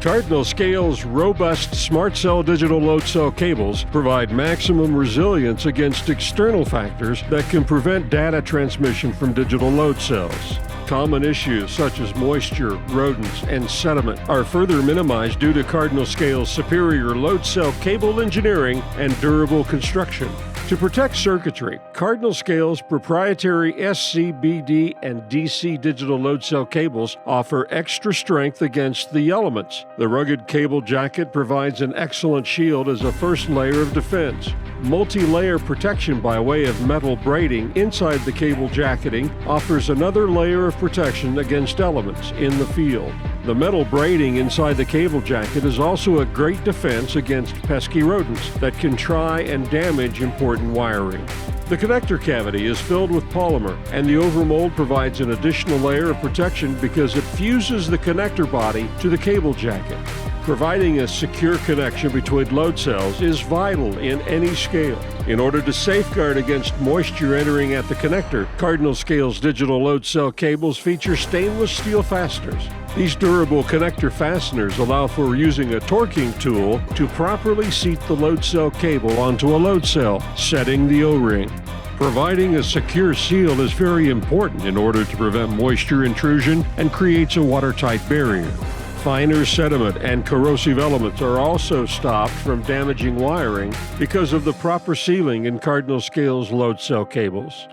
Cardinal Scale's robust SmartCell Digital Load Cell cables provide maximum resilience against external factors that can prevent data transmission from digital load cells. Common issues such as moisture, rodents, and sediment are further minimized due to Cardinal Scale's superior load cell cable engineering and durable construction. To protect circuitry, Cardinal Scale's proprietary SCBD and DC digital load cell cables offer extra strength against the elements. The rugged cable jacket provides an excellent shield as a first layer of defense. Multi-layer protection by way of metal braiding inside the cable jacketing offers another layer of protection against elements in the field. The metal braiding inside the cable jacket is also a great defense against pesky rodents that can try and damage important wiring. The connector cavity is filled with polymer, and the OVERMOLD provides an additional layer of protection because it fuses the connector body to the cable jacket. Providing a secure connection between load cells is vital in any scale. In order to safeguard against moisture entering at the connector, Cardinal Scale's digital load cell cables feature stainless steel fasteners. These durable connector fasteners allow for using a torquing tool to properly seat the load cell cable onto a load cell, setting the O-ring. Providing a secure seal is very important in order to prevent moisture intrusion and creates a watertight barrier. Finer sediment and corrosive elements are also stopped from damaging wiring because of the proper sealing in Cardinal Scale's load cell cables.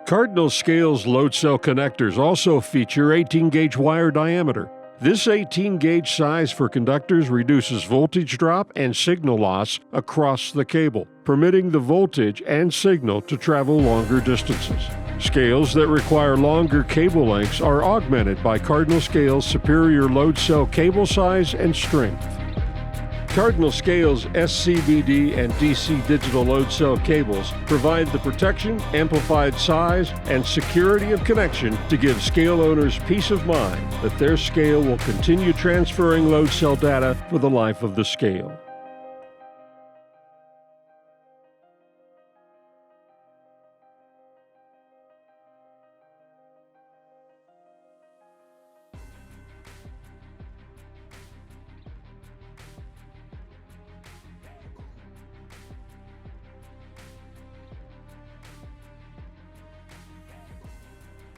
Cardinal Scale's load cell connectors also feature 18-gauge wire diameter. This 18-gauge size for conductors reduces voltage drop and signal loss across the cable, permitting the voltage and signal to travel longer distances. Scales that require longer cable lengths are augmented by Cardinal Scale's superior load cell cable size and strength. Cardinal Scale's SCBD and DC digital load cell cables provide the protection, amplified size, and security of connection to give scale owners peace of mind that their scale will continue transferring load cell data for the life of the scale.